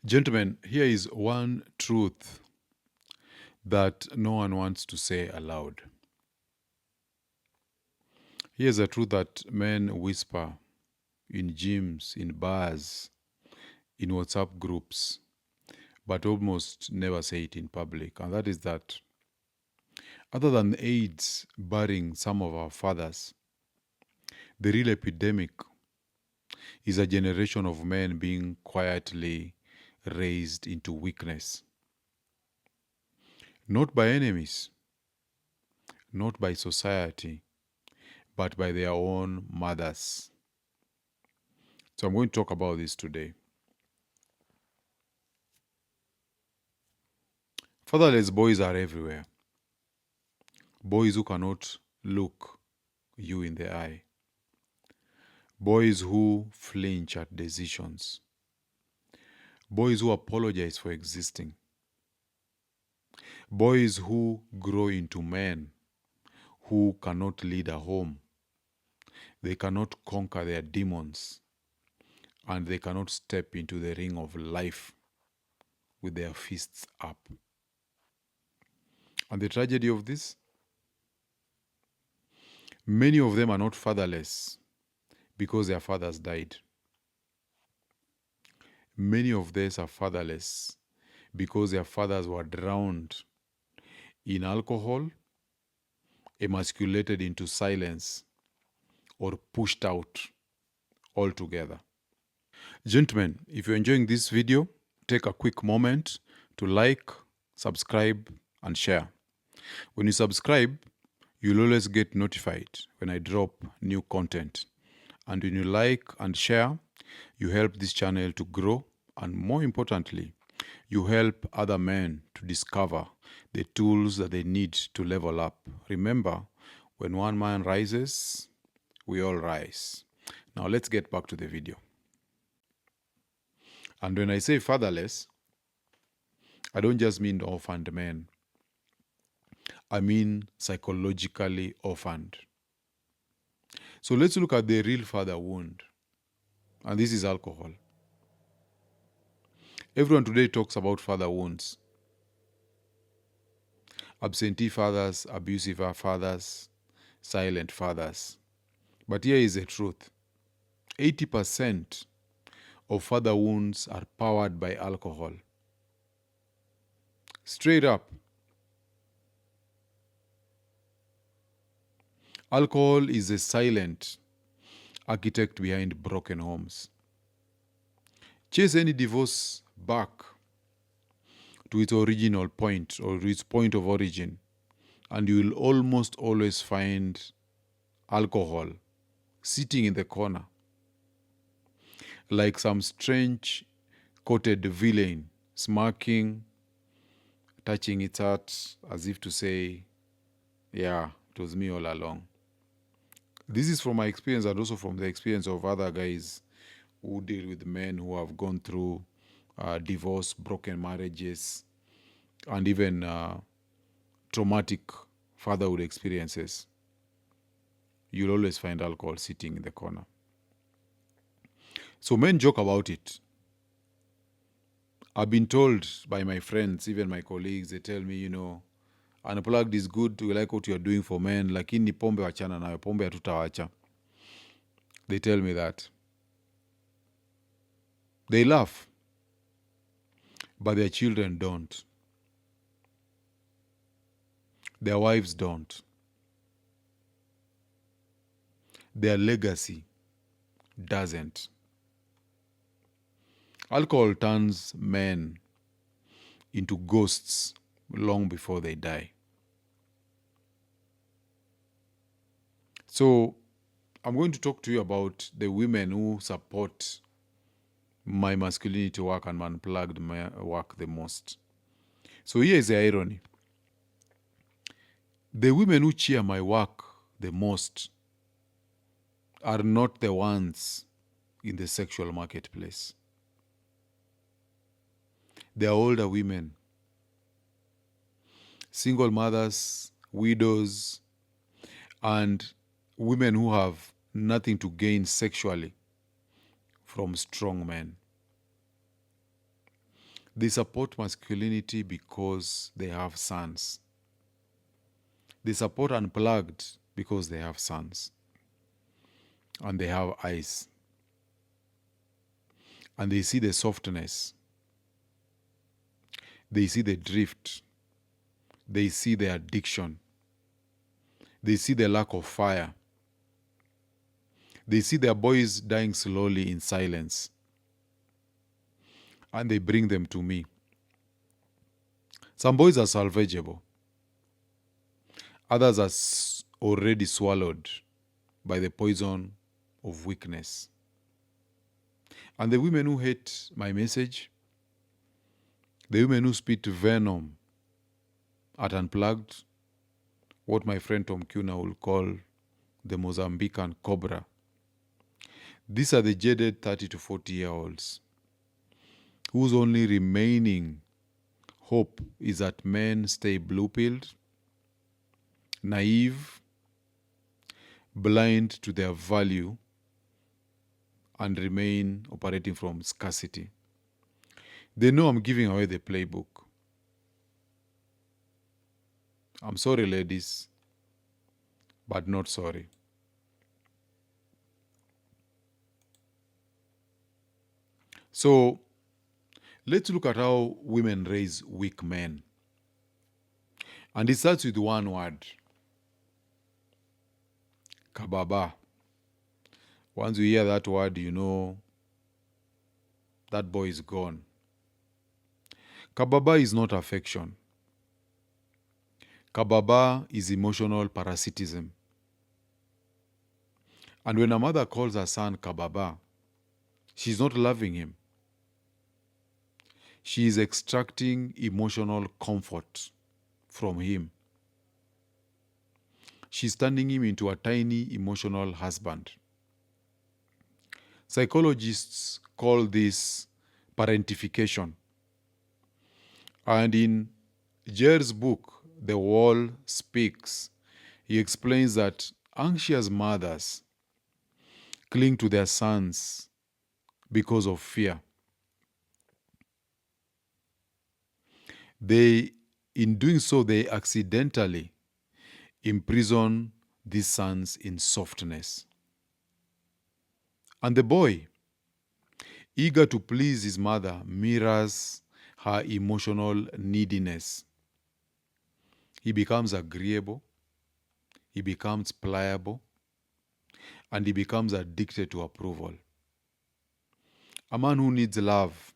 Gentlemen, here is one truth that no one wants to say aloud. Here's a truth that men whisper in gyms, in bars, in WhatsApp groups, but almost never say it in public. And that is that other than AIDS burying some of our fathers, the real epidemic is a generation of men being quietly raised into weakness. Not by enemies, not by society, but by their own mothers. So I'm going to talk about this today. Fatherless boys are everywhere. Boys who cannot look you in the eye. Boys who flinch at decisions. Boys who apologize for existing. Boys who grow into men who cannot lead a home. They cannot conquer their demons. And they cannot step into the ring of life with their fists up. And the tragedy of this? Many of them are not fatherless because their fathers died. Many of these are fatherless because their fathers were drowned in alcohol, emasculated into silence, or pushed out altogether. Gentlemen, if you're enjoying this video, take a quick moment to like, subscribe, and share. When you subscribe, you'll always get notified when I drop new content. And when you like and share, you help this channel to grow, and more importantly, you help other men to discover the tools that they need to level up. Remember, when one man rises, we all rise. Now let's get back to the video. And when I say fatherless, I don't just mean orphaned men. I mean psychologically orphaned. So let's look at the real father wound. And this is alcohol. Everyone today talks about father wounds. Absentee fathers, abusive fathers, silent fathers. But here is the truth. 80% of father wounds are powered by alcohol. Straight up. Alcohol is a silent architect behind broken homes. Chase any divorce back to its original point or its point of origin, and you will almost always find alcohol sitting in the corner, like some strange coated villain, smirking, touching its heart as if to say, yeah, it was me all along. This is from my experience and also from the experience of other guys who deal with men who have gone through divorce, broken marriages, and even traumatic fatherhood experiences. You'll always find alcohol sitting in the corner. So men joke about it. I've been told by my friends, even my colleagues, they tell me, unplugged is good, we like what you're doing for men, lakini pombe wachana nayo, pombe hatutawacha. They tell me that. They laugh, but their children don't. Their wives don't. Their legacy doesn't. Alcohol turns men into ghosts long before they die. So I'm going to talk to you about the women who support my masculinity work and unplugged my work the most. So here is the irony. The women who cheer my work the most are not the ones in the sexual marketplace. They are older women, single mothers, widows, and women who have nothing to gain sexually from strong men. They support masculinity because they have sons. They support unplugged because they have sons. And they have eyes. And they see the softness. They see the drift. They see the addiction. They see the lack of fire. They see their boys dying slowly in silence. And they bring them to me. Some boys are salvageable. Others are already swallowed by the poison of weakness. And the women who hate my message, the women who spit venom at Unplugged, what my friend Tom Kuna will call the Mozambican cobra. These are the jaded 30 to 40-year-olds whose only remaining hope is that men stay blue-pilled, naive, blind to their value, and remain operating from scarcity. They know I'm giving away the playbook. I'm sorry, ladies, but not sorry. So let's look at how women raise weak men. And it starts with one word: kababa. Once you hear that word, you know that boy is gone. Kababa is not affection. Kababa is emotional parasitism. And when a mother calls her son kababa, she's not loving him. She is extracting emotional comfort from him. She's turning him into a tiny emotional husband. Psychologists call this parentification. And in Jer's book, The Wall Speaks, he explains that anxious mothers cling to their sons because of fear. In doing so, they accidentally imprison these sons in softness. And the boy, eager to please his mother, mirrors her emotional neediness. He becomes agreeable, he becomes pliable, and he becomes addicted to approval. A man who needs love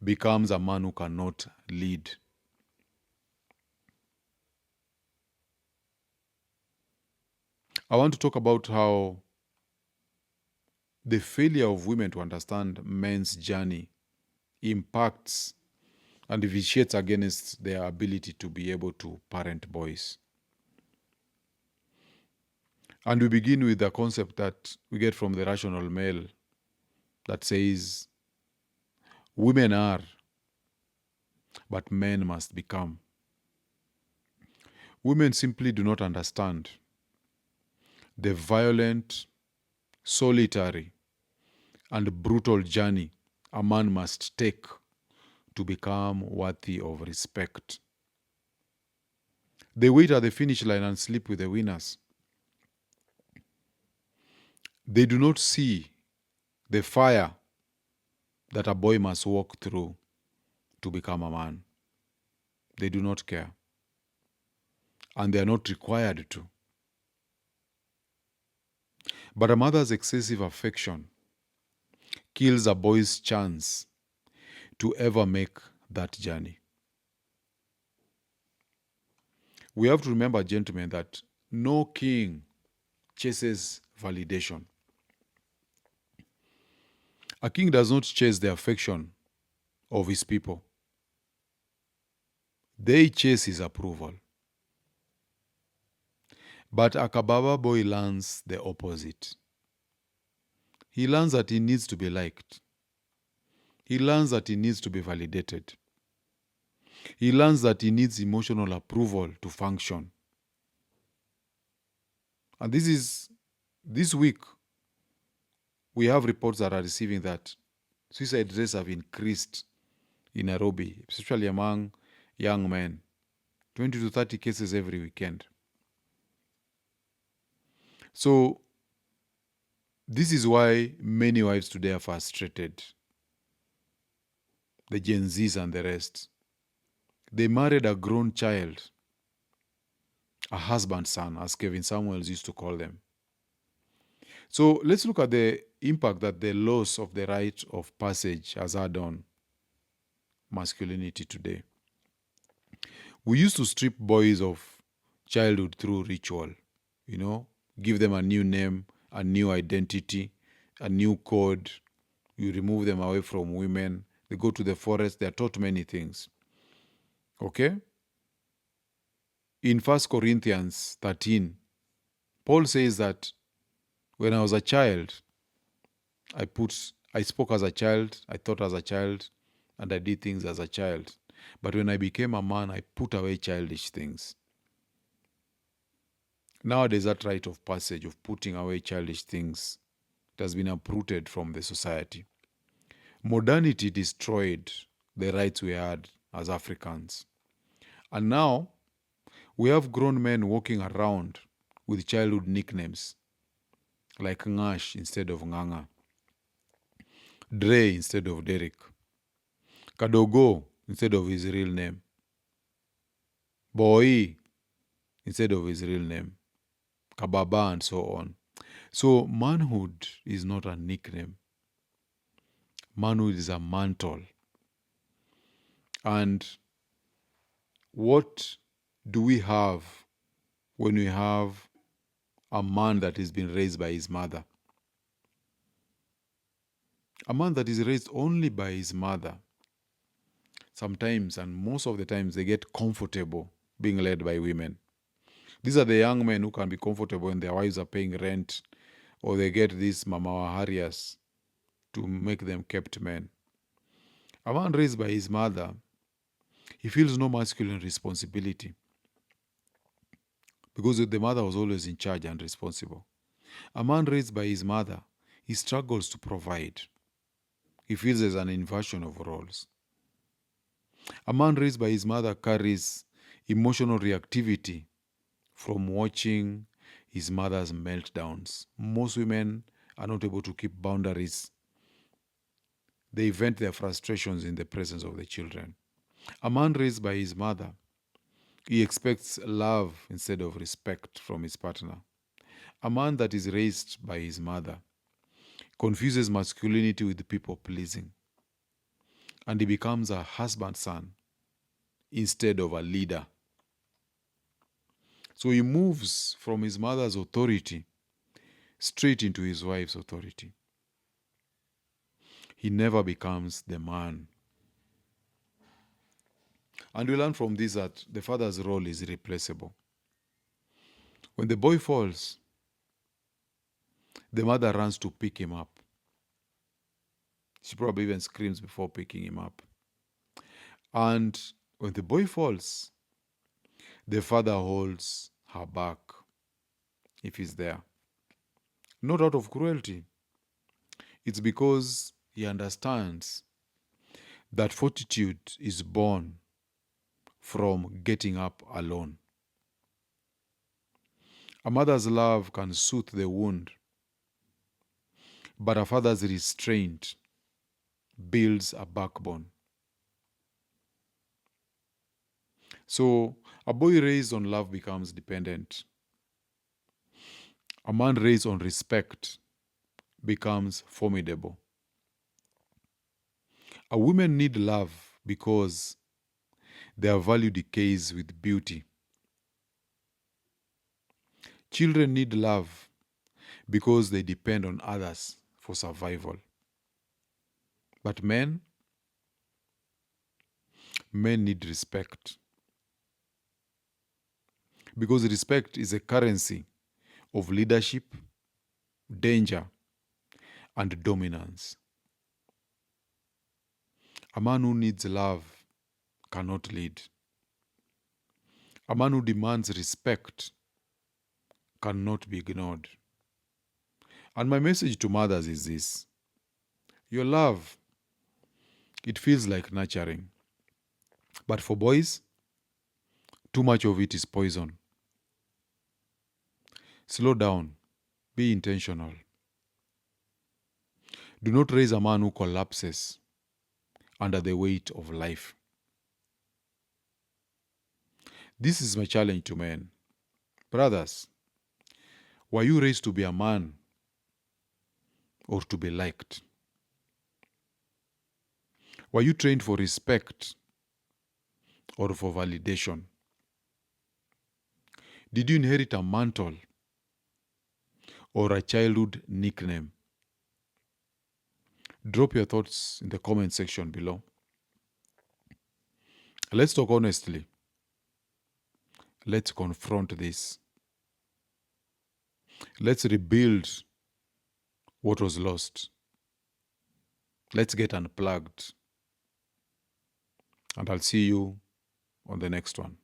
becomes a man who cannot lead. I want to talk about how the failure of women to understand men's journey impacts and vitiates against their ability to be able to parent boys. And we begin with the concept that we get from the rational male that says women are, but men must become. Women simply do not understand the violent, solitary, and brutal journey a man must take to become worthy of respect. They wait at the finish line and sleep with the winners. They do not see the fire that a boy must walk through to become a man. They do not care. And they are not required to. But a mother's excessive affection kills a boy's chance to ever make that journey. We have to remember, gentlemen, that no king chases validation. A king does not chase the affection of his people. They chase his approval. But a kababa boy learns the opposite. He learns that he needs to be liked. He learns that he needs to be validated. He learns that he needs emotional approval to function. And this week, we have reports that are receiving that suicide rates have increased in Nairobi, especially among young men. 20 to 30 cases every weekend. So this is why many wives today are frustrated. The Gen Zs and the rest. They married a grown child, a husband's son, as Kevin Samuels used to call them. So let's look at the impact that the loss of the rite of passage has had on masculinity today. We used to strip boys of childhood through ritual, give them a new name, a new identity, a new code. You remove them away from women. They go to the forest. They are taught many things. Okay? In 1 Corinthians 13, Paul says that when I was a child, I spoke as a child, I thought as a child, and I did things as a child. But when I became a man, I put away childish things. Nowadays, that rite of passage of putting away childish things, it has been uprooted from the society. Modernity destroyed the rights we had as Africans. And now, we have grown men walking around with childhood nicknames like Ngash instead of Nganga, Dre instead of Derek, Kadogo instead of his real name, Boy instead of his real name, Kababa, and so on. So manhood is not a nickname. Manhood is a mantle. And what do we have when we have a man that has been raised by his mother? A man that is raised only by his mother, sometimes and most of the times they get comfortable being led by women. These are the young men who can be comfortable when their wives are paying rent, or they get these mama harriers to make them kept men. A man raised by his mother, he feels no masculine responsibility because the mother was always in charge and responsible. A man raised by his mother, he struggles to provide. He feels there's an inversion of roles. A man raised by his mother carries emotional reactivity from watching his mother's meltdowns. Most women are not able to keep boundaries. They vent their frustrations in the presence of the children. A man raised by his mother, he expects love instead of respect from his partner. A man that is raised by his mother confuses masculinity with people pleasing, and he becomes a husband's son instead of a leader. So he moves from his mother's authority straight into his wife's authority. He never becomes the man. And we learn from this that the father's role is irreplaceable. When the boy falls, the mother runs to pick him up. She probably even screams before picking him up. And when the boy falls, the father holds her back if he's there. Not out of cruelty. It's because he understands that fortitude is born from getting up alone. A mother's love can soothe the wound, but a father's restraint builds a backbone. So a boy raised on love becomes dependent. A man raised on respect becomes formidable. A woman need love because their value decays with beauty. Children need love because they depend on others for survival. But men need respect because respect is a currency of leadership, danger, and dominance. A man who needs love cannot lead. A man who demands respect cannot be ignored. And my message to mothers is this: your love It feels like nurturing. But for boys, too much of it is poison. Slow down. Be intentional. Do not raise a man who collapses under the weight of life. This is my challenge to men. Brothers, were you raised to be a man or to be liked? Were you trained for respect or for validation? Did you inherit a mantle or a childhood nickname? Drop your thoughts in the comment section below. Let's talk honestly. Let's confront this. Let's rebuild what was lost. Let's get unplugged. And I'll see you on the next one.